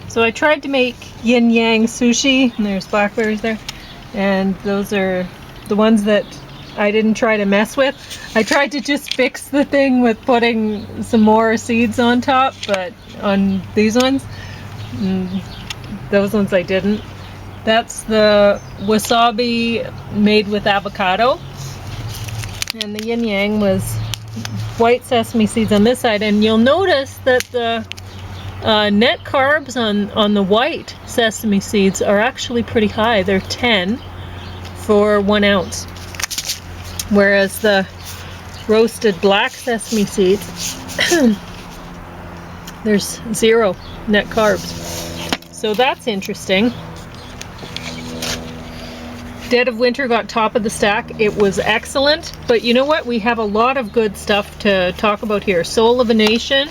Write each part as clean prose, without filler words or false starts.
So I tried to make Yin Yang sushi, and there's blackberries there, and those are the ones that I didn't try to mess with. I tried to just fix the thing with putting some more seeds on top, but on these ones, those ones I didn't. That's the wasabi made with avocado, and the Yin Yang was white sesame seeds on this side, and you'll notice that the net carbs on the white sesame seeds are actually pretty high. They're 10 for 1 ounce. Whereas the roasted black sesame seeds, there's 0 net carbs. So that's interesting. Dead of Winter got top of the stack. It was excellent. But you know what? We have a lot of good stuff to talk about here. Soul of a Nation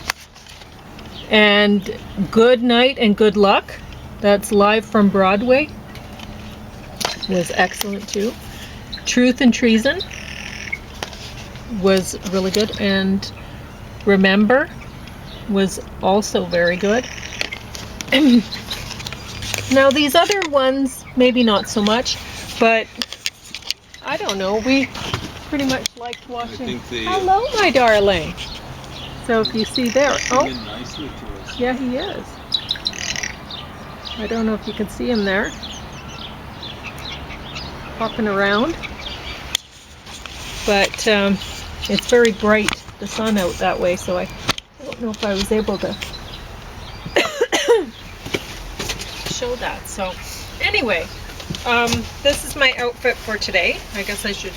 and Goodnight and Goodluck. That's live from Broadway. Was excellent too. Truth and Treason was really good, and Remember was also very good. Now these other ones, maybe not so much, but I don't know, we pretty much liked watching. Hello, my darling. So if you see there, oh, yeah, he is. I don't know if you can see him there, hopping around, but it's very bright, the sun out that way, so I don't know if I was able to show that. So anyway, this is my outfit for today. I guess I should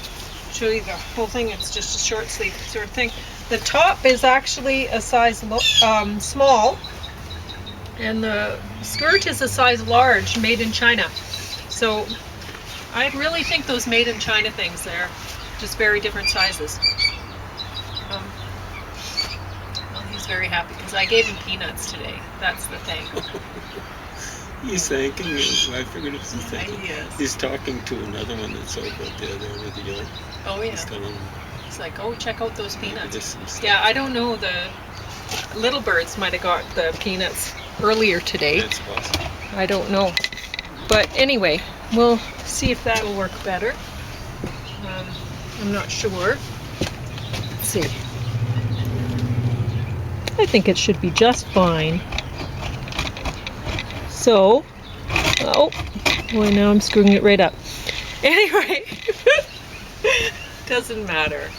show you the whole thing. It's just a short sleeve sort of thing. The top is actually a size small, and the skirt is a size large, made in China. So I really think those made in China things, they're just very different sizes. Well, he's very happy because I gave him peanuts today. That's the thing. He's thanking me. I figured it was thanking. He is. He's talking to another one that's over there with the yolk. Oh yeah. He's like, oh, check out those peanuts. Yeah, I don't know. The little birds might have got the peanuts earlier today. That's possible. I don't know. But anyway, we'll see if that'll work better. I'm not sure. Let's see. I think it should be just fine. So, oh boy, now I'm screwing it right up. Anyway, doesn't matter.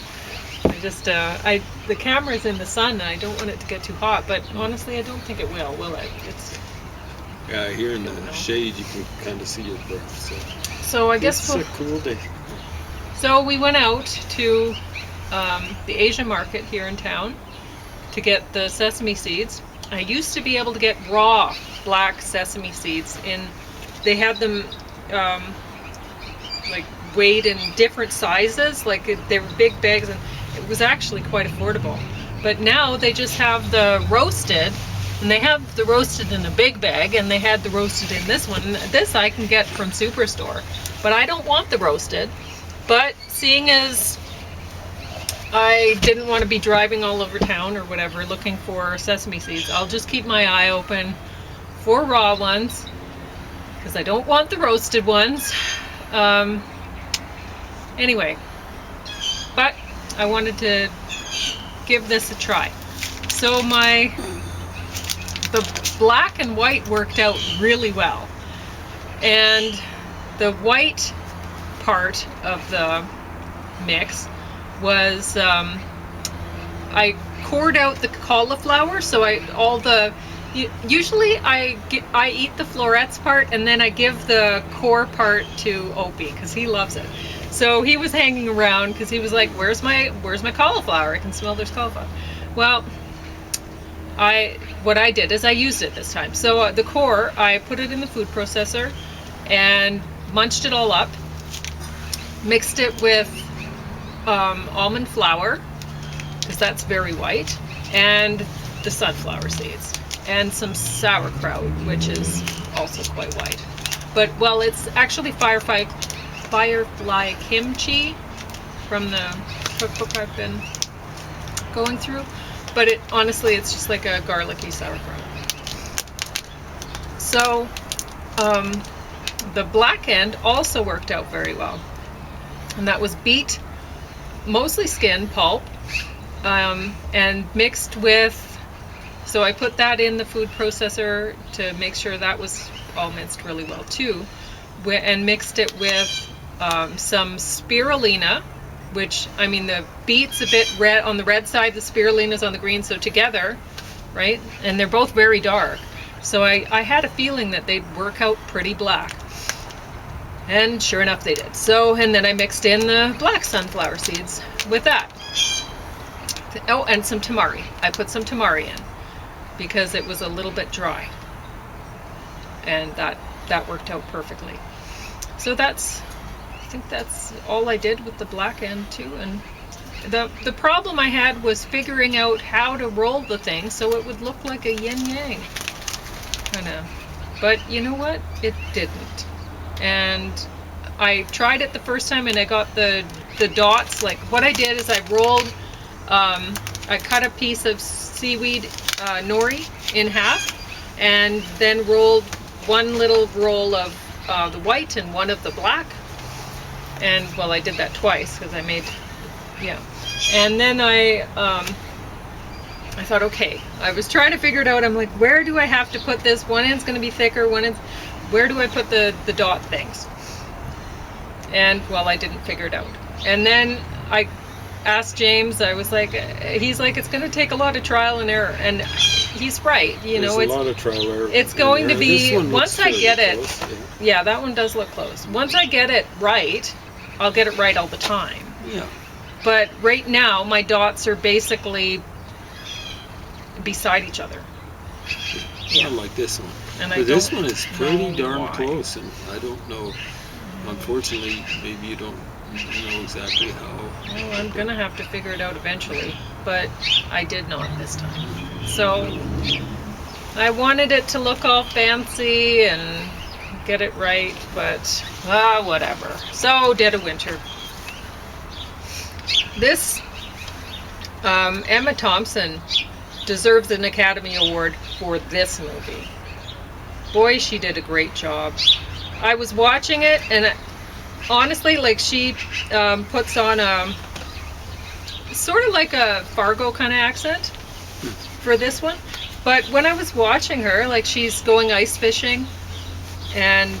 I just, the camera's in the sun and I don't want it to get too hot, but honestly, I don't think it will it? It's, yeah, here in the shade you can kind of see your breath. So I guess it's a cool day. So we went out to the Asian market here in town to get the sesame seeds. I used to be able to get raw black sesame seeds they had them like weighed in different sizes, like they were big bags, and it was actually quite affordable. But now they just have the roasted, and they have the roasted in a big bag, and they had the roasted in this one. This I can get from Superstore, but I don't want the roasted. But seeing as I didn't want to be driving all over town or whatever looking for sesame seeds, I'll just keep my eye open for raw ones because I don't want the roasted ones. Anyway, but I wanted to give this a try. So the black and white worked out really well, and the white part of the mix was I cored out the cauliflower, so usually I eat the florets part and then I give the core part to Opie because he loves it. So he was hanging around because he was like, where's my cauliflower? I can smell there's cauliflower. Well, what I did is I used it this time. So the core, I put it in the food processor and munched it all up, mixed it with almond flour, because that's very white, and the sunflower seeds, and some sauerkraut, which is also quite white. But, well, it's actually firefly kimchi from the cookbook I've been going through, but honestly it's just like a garlicky sauerkraut. So the black end also worked out very well. And that was beet, mostly skin pulp, and mixed with, so I put that in the food processor to make sure that was all minced really well too, and mixed it with some spirulina, which, I mean, the beet's a bit red on the red side, the spirulina's on the green, so together, right? And they're both very dark. So I had a feeling that they'd work out pretty black. And sure enough, they did. So, and then I mixed in the black sunflower seeds with that. Oh, and some tamari. I put some tamari in because it was a little bit dry. And that worked out perfectly. So I think that's all I did with the black end too. And the problem I had was figuring out how to roll the thing so it would look like a yin yang. Kind of. But you know what? It didn't. And I tried it the first time and I got the dots. Like, what I did is I rolled, I cut a piece of seaweed nori in half and then rolled one little roll of the white and one of the black. And, well, I did that twice because I made, yeah. And then I thought, okay, I was trying to figure it out. I'm like, where do I have to put this? One end's going to be thicker, one end's, where do I put the dot things? And, well, I didn't figure it out. And then I asked James, I was like, he's like, it's going to take a lot of trial and error. And he's right, you know. There's a lot of trial and error. It's going to be, once I get it, close, yeah, that one does look close. Once I get it right, I'll get it right all the time. Yeah. But right now, my dots are basically beside each other. Yeah. Not like this one. And but this one is pretty darn close, and I don't know. Unfortunately, maybe you don't know exactly how. Well, I'm gonna have to figure it out eventually, but I did not this time. So I wanted it to look all fancy and get it right, but whatever. So dead of winter. This Emma Thompson deserves an Academy Award for this movie. Boy, she did a great job. I was watching it, and honestly, like, she puts on a sort of like a Fargo kind of accent for this one. But when I was watching her, like, she's going ice fishing, and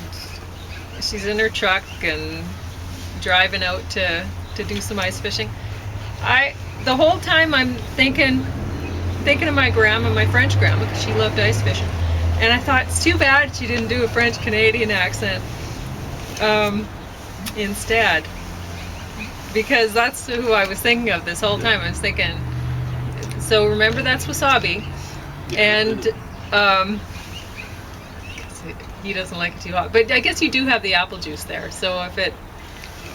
she's in her truck and driving out to do some ice fishing. The whole time I'm thinking of my grandma, my French grandma, because she loved ice fishing. And I thought, it's too bad she didn't do a French-Canadian accent instead. Because that's who I was thinking of this whole time. I was thinking, so remember, that's wasabi. And he doesn't like it too hot. But I guess you do have the apple juice there. So if it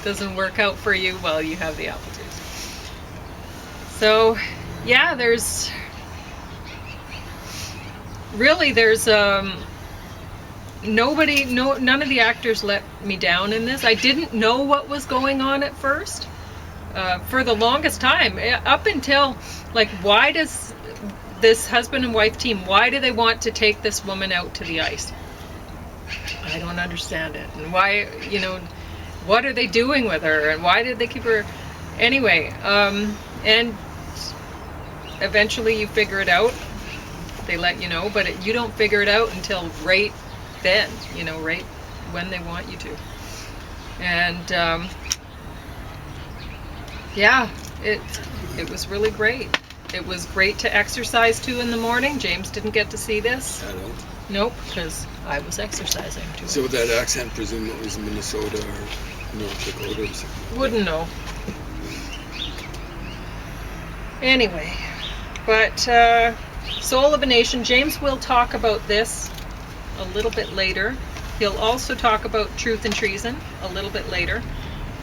doesn't work out for you, well, you have the apple juice. So, yeah, there's none of the actors let me down in this. I didn't know what was going on at first. For the longest time, up until, like, why does this husband and wife team, why do they want to take this woman out to the ice? I don't understand it. And why, you know, what are they doing with her? And why did they keep her? Anyway, and eventually you figure it out. They let you know, but you don't figure it out until right then, you know, right when they want you to. And yeah, it was really great. It was great to exercise too in the morning. James didn't get to see this. I don't. Nope, because I was exercising too. So with that accent, presume it was Minnesota or North Dakota or something. Wouldn't know. Anyway, but Soul of a Nation, James will talk about this a little bit later. He'll also talk about Truth and Treason a little bit later.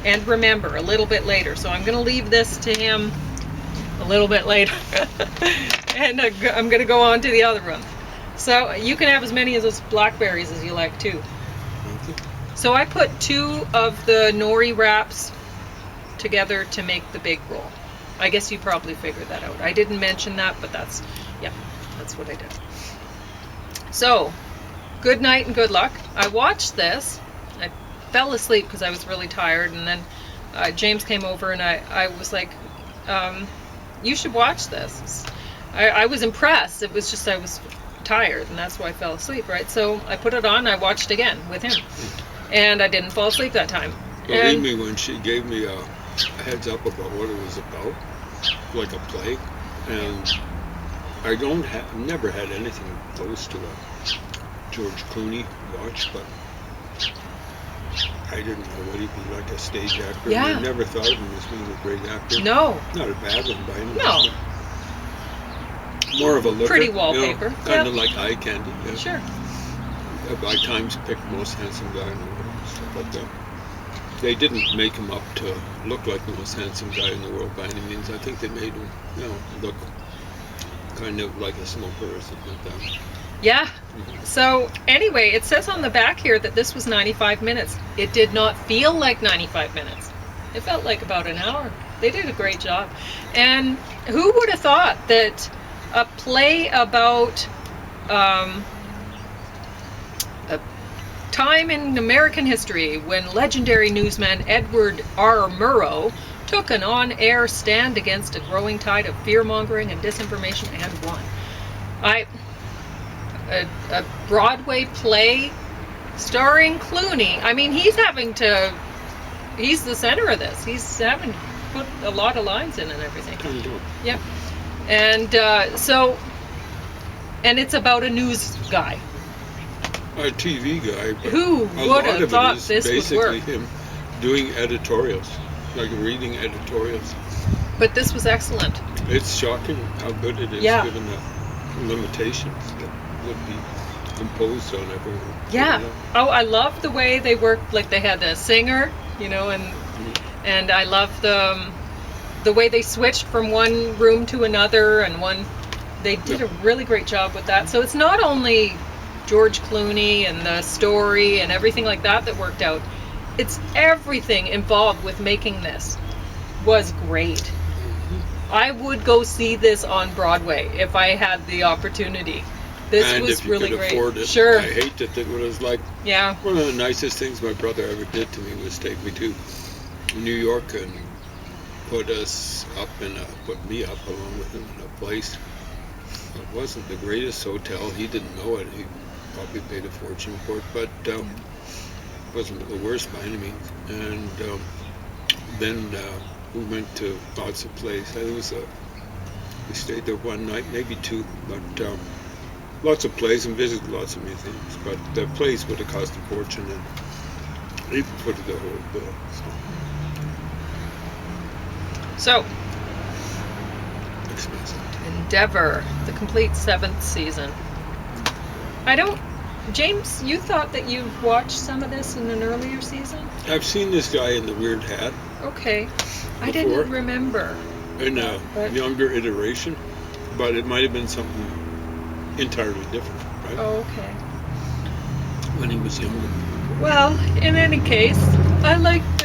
And Remember a little bit later. So I'm going to leave this to him a little bit later. And I'm going to go on to the other one. So you can have as many of those blackberries as you like too. So I put 2 of the nori wraps together to make the big roll. I guess you probably figured that out. I didn't mention that, but that's what I did. So, Goodnight and Goodluck. I watched this. I fell asleep because I was really tired, and then James came over, and I was like, you should watch this. I was impressed. It was just I was tired, and that's why I fell asleep, right? So I put it on, and I watched again with him, and I didn't fall asleep that time. Believe me, when she gave me a heads up about what it was about, like a play, and I never had anything close to a George Clooney watch, but I didn't know what he'd be like a stage actor. Yeah. I never thought of him as being a great actor. No. Not a bad one by any means. No. More of a looker. Pretty wallpaper. Kind of like eye candy. Yeah. Sure. By times picked most handsome guy in the world, stuff like that. They didn't make him up to look like the most handsome guy in the world by any means. I think they made him, look kind of like a smoker or something like that. Yeah. So anyway, it says on the back here that this was 95 minutes. It did not feel like 95 minutes. It felt like about an hour. They did a great job. And who would have thought that a play about a time in American history when legendary newsman Edward R. Murrow took an on-air stand against a growing tide of fear-mongering and disinformation and won. A Broadway play starring Clooney. I mean, he's the center of this. He's having to put a lot of lines in and everything. Yep. And and it's about a news guy. A TV guy. But who would have thought this would work? basically him doing editorials, like reading editorials. But this was excellent. It's shocking how good it is, given the limitations that would be imposed on everyone. Yeah. Oh, I love the way they worked. Like they had a singer, and I love the way they switched from one room to another, and they did a really great job with that. So it's not only George Clooney and the story and everything like that worked out. It's everything involved with making this was great. I would go see this on Broadway if I had the opportunity. This was really great. And if you could afford it. Sure. I hate that it was like one of the nicest things my brother ever did to me was take me to New York and put me up along with him in a place. It wasn't the greatest hotel. He didn't know it. He probably paid a fortune for it, but it wasn't the worst by any means. And then we went to lots of places. We stayed there one night, maybe two, but lots of plays and visited lots of museums. But the plays would have cost a fortune, and he put the whole bill. So Expensive. Endeavour, the complete 7th season. James, you thought that you watched some of this in an earlier season? I've seen this guy in the weird hat. Okay. I didn't remember. In a younger iteration, but it might have been something entirely different, right? Oh, okay. When he was younger. Well, in any case, I liked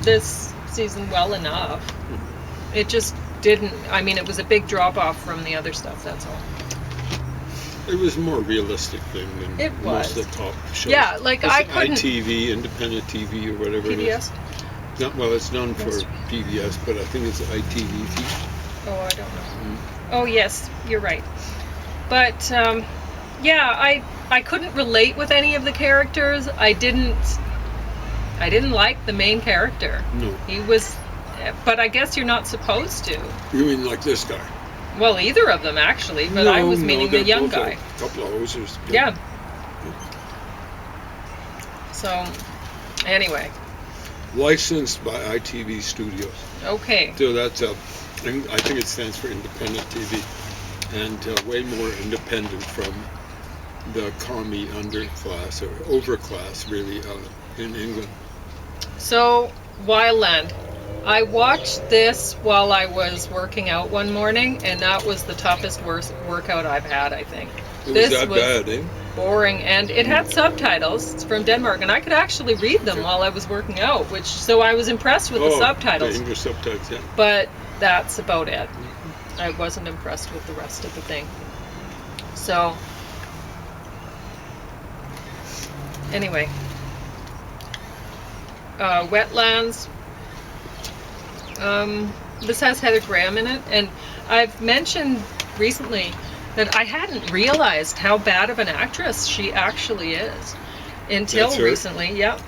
this season well enough. It just didn't, it was a big drop off from the other stuff, that's all. It was a more realistic thing than most of the top shows. Yeah, like I couldn't... ITV, independent TV or whatever PBS? it is. It's done for PBS, but I think it's ITV. Oh, I don't know. Oh, yes, you're right. But, I couldn't relate with any of the characters. I didn't like the main character. No. He was... But I guess you're not supposed to. You mean like this guy? Well, either of them, actually. But I was meaning the young guy. A couple of hosers. Yeah. So, anyway. Licensed by ITV Studios. Okay. So that's I think it stands for independent TV, and way more independent from the commie underclass or overclass, really, in England. So, Wildland. I watched this while I was working out one morning, and that was the toughest workout I've had, I think. This was that bad, eh? Boring, and it had subtitles. It's from Denmark, and I could actually read them while I was working out, so I was impressed with the subtitles. The English subtitles, yeah. But that's about it. I wasn't impressed with the rest of the thing. So, Anyway, Wetlands. This has Heather Graham in it, and I've mentioned recently that I hadn't realized how bad of an actress she actually is until recently. Yep.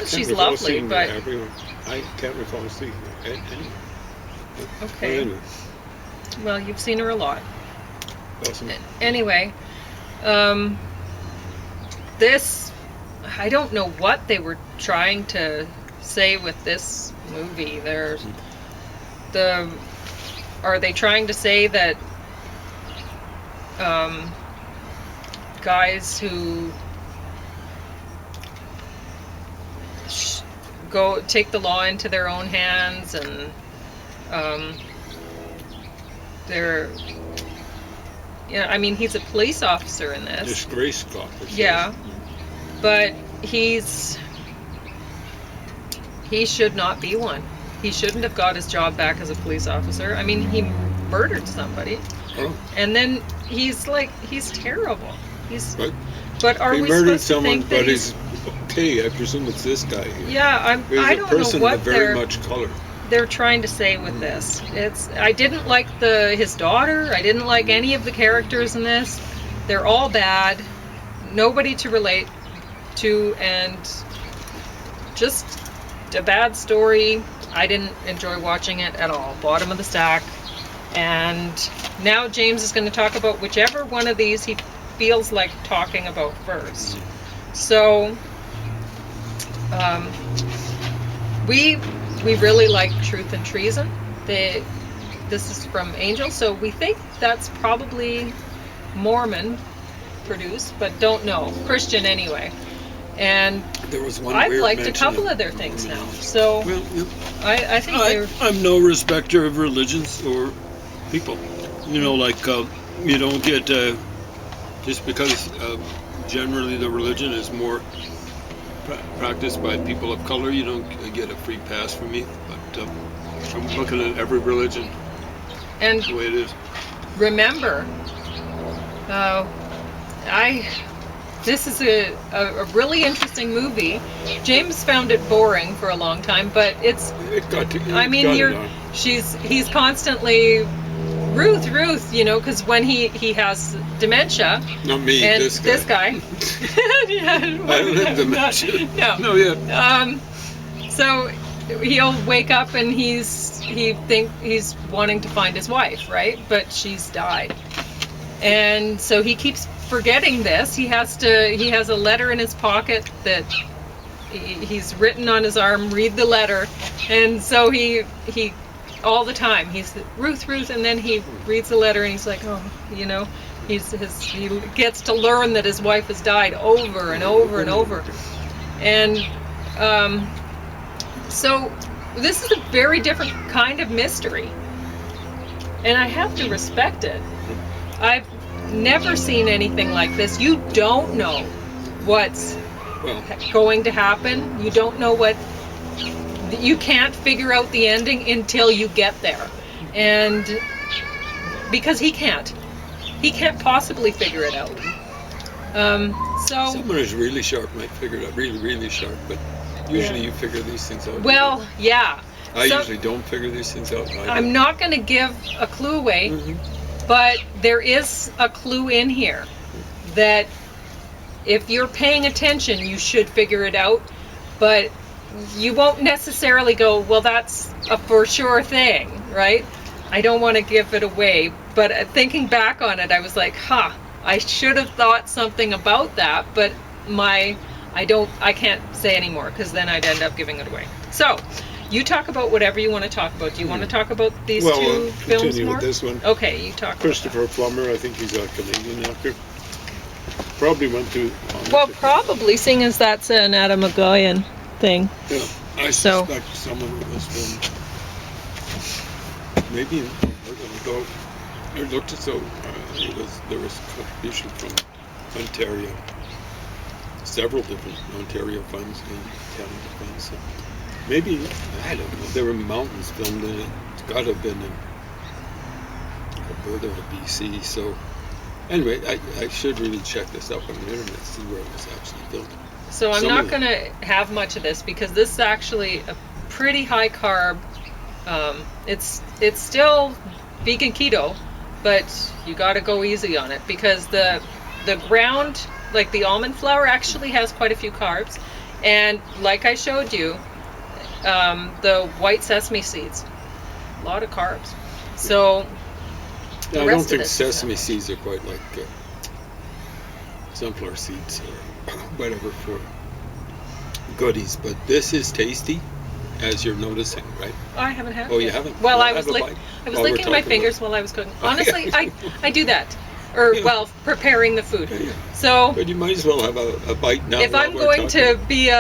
She's lovely, but I can't recall seeing her anyway. Okay. Anyway. Well, you've seen her a lot. Awesome. Anyway, this, I don't know what they were trying to say with this movie. Are they trying to say that guys who go take the law into their own hands and they're, I mean, he's a police officer in this. Disgraced officer. Yeah, but he should not be one. He shouldn't have got his job back as a police officer. I mean, he murdered somebody. Oh. And then he's terrible. Right. But are we supposed to think that he's okay? I presume it's this guy here. Yeah, I don't know what very much color they're trying to say with this. I didn't like his daughter. I didn't like any of the characters in this. They're all bad. Nobody to relate to, and just a bad story. I didn't enjoy watching it at all. Bottom of the stack. And now James is going to talk about whichever one of these he feels like talking about first. So we really like Truth and Treason. This is from Angel, so we think that's probably Mormon produced, but don't know. Christian anyway. And there was one I've liked a couple of their things now. So well, yeah. I think I'm no respecter of religions or people. Like you don't get just because generally the religion is more practiced by people of color, you don't get a free pass from me. But I'm looking at every religion and the way it is. Remember, this is a really interesting movie. James found it boring for a long time, but he's constantly Ruth, because when he has dementia. Not me, and this guy. Yeah, I don't have dementia. No, yeah. So he'll wake up and he's wanting to find his wife, right? But she's died. And so he keeps forgetting this. He has a letter in his pocket that he's written on his arm, read the letter. And so he all the time he's Ruth, and then he reads the letter and he's like, he gets to learn that his wife has died over and over and over. And so this is a very different kind of mystery, and I have to respect it. I've never seen anything like this. You don't know what's going to happen. You don't know you can't figure out the ending until you get there. And because he can't possibly figure it out. So someone who's really sharp might figure it out, really, really sharp, but usually you figure these things out. Well, yeah. I usually don't figure these things out. I'm not going to give a clue away, but there is a clue in here that if you're paying attention, you should figure it out, but you won't necessarily go, well, that's a for sure thing, right? I don't want to give it away, but thinking back on it, I was like, I should have thought something about that, but I can't say anymore because then I'd end up giving it away. So, you talk about whatever you want to talk about. Do you want to talk about these two films continue more? With this one. Okay, you talk Christopher about that. Plummer, I think he's a Canadian actor. Probably went to... probably, seeing as that's an Adam McGowan thing. Yeah, I suspect someone who was from... Maybe it looked as though there was contribution from Ontario. Several different Ontario funds and Canada funds. So maybe, I don't know, there were mountains filmed in it. It's got to have been in Alberta or BC. So anyway, I should really check this up on the internet, see where it was actually filmed. So I'm Some not of going to have much of this because this is actually a pretty high carb. It's still vegan keto, but you got to go easy on it because the ground, like the almond flour, actually has quite a few carbs, and like I showed you, the white sesame seeds, a lot of carbs. So I don't think sesame seeds are quite like sunflower seeds or whatever for goodies, but this is tasty, as you're noticing, right? I haven't had it. Oh, you haven't? Well, Well, I was have a like, bite I was while we're licking my talking fingers about while I was cooking. Oh, yeah. Honestly, I do that, or Yeah. well, preparing the food. Yeah. So But you might as well have a bite now. if while I'm we're going talking. to be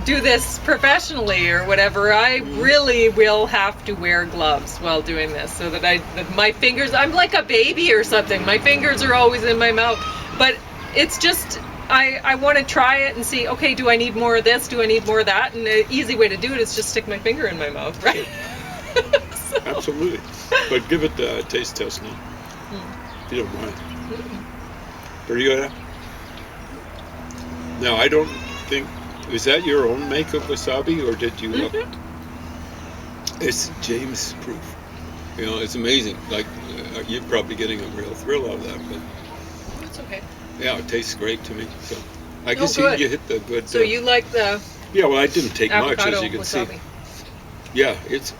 do this professionally or whatever, I really will have to wear gloves while doing this, so that my fingers, I'm like a baby or something. My fingers are always in my mouth, but it's just. I want to try it and see, okay, do I need more of this? Do I need more of that? And the easy way to do it is just stick my finger in my mouth, right? So. Absolutely. But give it the taste test now, if you don't mind. Pretty good, huh? Now, I don't think, is that your own make of wasabi, or did you It's James proof. You know, it's amazing. Like, you're probably getting a real thrill out of that, but That's okay. yeah, it tastes great to me. So I guess good. you hit the good. So you like the Yeah, well, I didn't take much, avocado as you can wasabi? see. Yeah, it's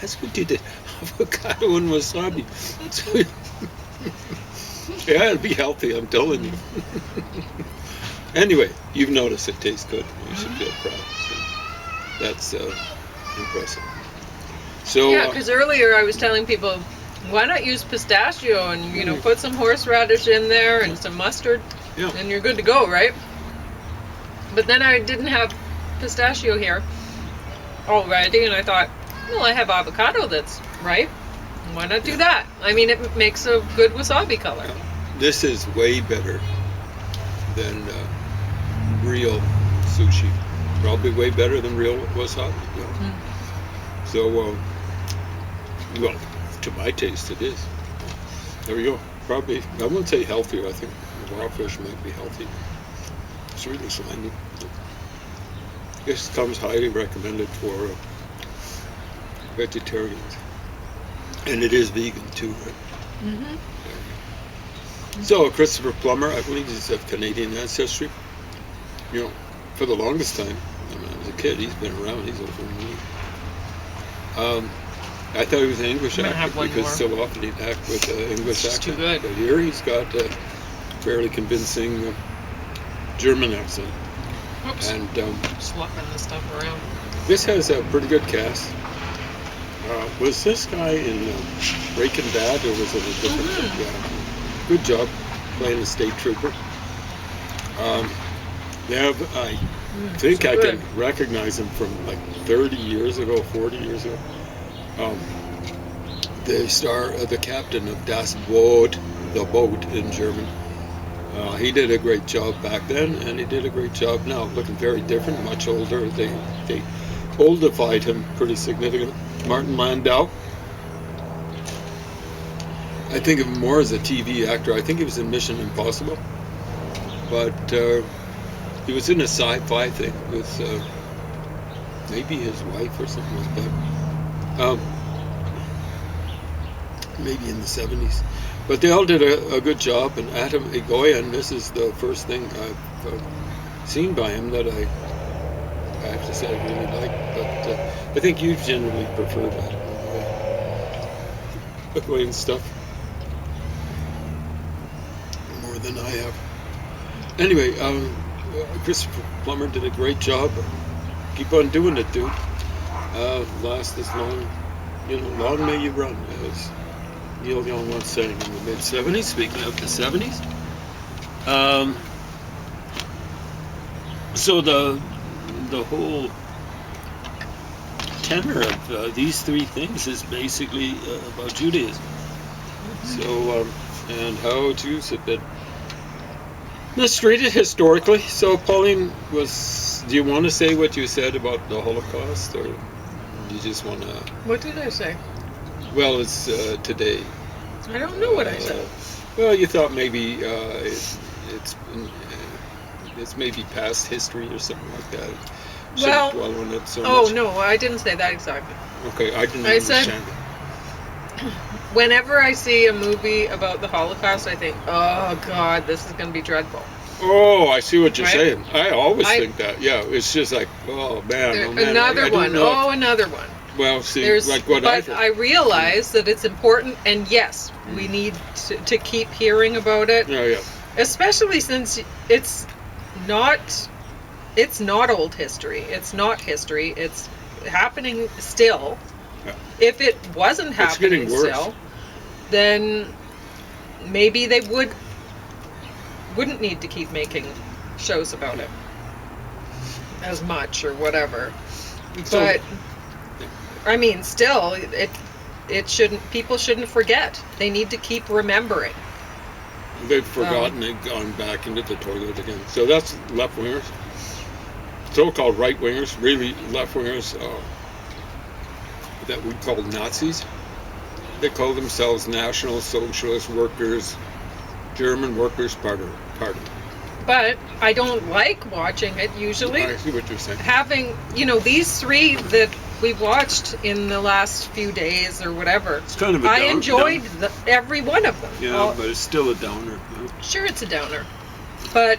that's what you did. Avocado and wasabi. Yeah, it'll be healthy, I'm telling you. Anyway, you've noticed it tastes good. You should feel proud. So that's impressive. So Yeah, because earlier I was telling people, why not use pistachio and put some horseradish in there and some mustard, and you're good to go, right? But then I didn't have pistachio here already, and I thought, well, I have avocado that's ripe. Why not do that? I mean, it makes a good wasabi color. this is way better than real sushi. Probably way better than real wasabi. So, well, to my taste, it is. There we go. Probably, I wouldn't say healthier. I think raw fish might be healthy. It's really slimy. This comes highly recommended for vegetarians. And it is vegan too, right? So, Christopher Plummer, I believe he's of Canadian ancestry. For the longest time, when I was a kid, he's been around. He's older than me. I thought he was an English actor because so often he'd act with an English accent. Too good. But here he's got a fairly convincing German accent. Oops. And Swapping this stuff around. this has a pretty good cast. Was this guy in Breaking Bad, or was it a different? Yeah. Good job playing the state trooper. I think I can recognize him from like 30 years ago, 40 years ago. The captain of Das Boot, the boat in German. He did a great job back then, and he did a great job now. Looking very different, much older. They oldified him pretty significantly. Martin Landau. I think of him more as a TV actor. I think he was in Mission Impossible, but he was in a sci-fi thing with maybe his wife or something like that. Maybe in the 70s. But they all did a good job, and Atom Egoyan, this is the first thing I've seen by him that I have to say I really like. But I think you generally prefer Atom Egoyan stuff more than I have. Anyway, Christopher Plummer did a great job. Keep on doing it, dude. Last as long, long may you run, as Neil Young once sang in the mid-70s. Speaking of the 70s. So the whole tenor of these three things is basically about Judaism. So, and how Jews have been mistreated historically. So, Pauline, do you want to say what you said about the Holocaust, or do you just want to... What did I say? Well, it's today. I don't know what I said. Well, you thought maybe it's it's maybe past history or something like that. Well, Shouldn't dwell on it so oh much. no, I didn't say that exactly. Okay, I didn't I said- understand it. Whenever I see a movie about the Holocaust, I think, oh God, this is going to be dreadful. Oh, I see what you're Right? saying. I always I- think that. Yeah, it's just like, oh man, oh man. Another I didn't one. know Oh, another one. well, see, There's, like what I but think. I realize that it's important, and yes, we need to keep hearing about it, Yeah. especially since it's not old history. It's not history. It's happening still. Yeah. If it wasn't It's happening getting worse. still, then maybe they wouldn't need to keep making shows about it as much or whatever. So- But I mean, still, it shouldn't. People shouldn't forget. They need to keep remembering. They've forgotten and gone back into the toilet again. So that's left wingers. So-called right wingers, really left wingers, that we call Nazis. They call themselves National Socialist Workers, German Workers' Party. But I don't like watching it usually. I see what you're saying. Having, these three that we watched in the last few days or whatever, It's kind of a I down- enjoyed every one of them. Yeah, All- but it's still a downer. Sure, it's a downer, but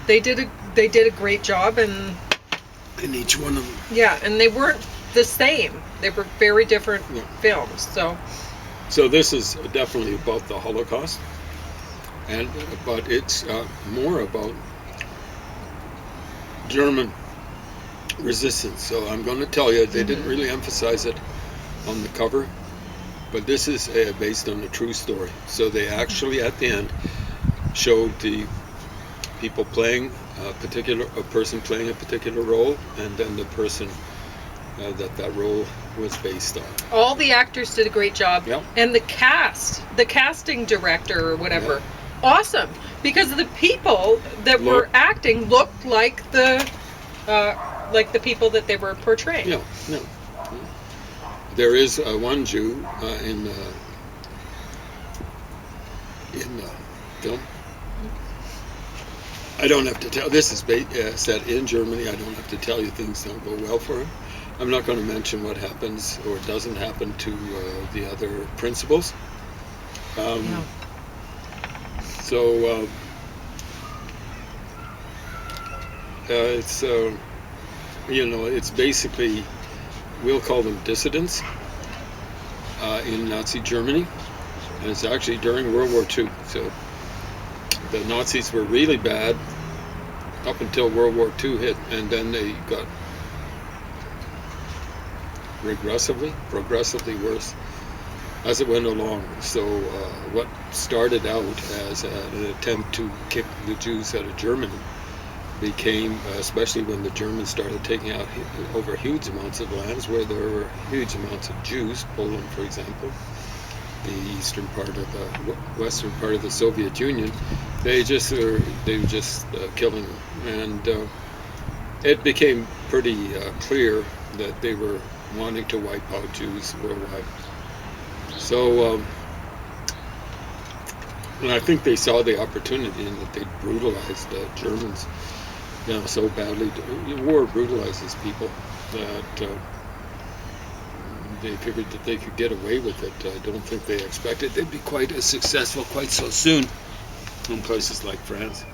they did a great job, and In each one of them. yeah, and they weren't the same. They were very different Yeah. films. So this is definitely about the Holocaust, but it's more about German resistance. So I'm going to tell you, they didn't really emphasize it on the cover, but this is based on a true story. So they actually, at the end, showed the people playing a person playing a particular role, and then the person that role was based on. All the actors did a great job, Yep. and the casting director or whatever, awesome, because the people that were Look. acting looked like the people that they were portraying. No. There is one Jew in the film. I don't have to tell. This is set in Germany. I don't have to tell you things don't go well for him. I'm not going to mention what happens or doesn't happen to the other principals. No. So it's it's basically, we'll call them dissidents in Nazi Germany, and it's actually during World War II. So the Nazis were really bad up until World War II hit, and then they got progressively worse as it went along. So what started out as an attempt to kick the Jews out of Germany became, especially when the Germans started taking out over huge amounts of lands where there were huge amounts of Jews, Poland for example, the eastern part of the western part of the Soviet Union, they were just killing them, and it became pretty clear that they were wanting to wipe out Jews worldwide. So and I think they saw the opportunity in that they brutalized the Germans so badly. War brutalizes people that they figured that they could get away with it. I don't think they expected they'd be quite as successful quite so soon in places like France.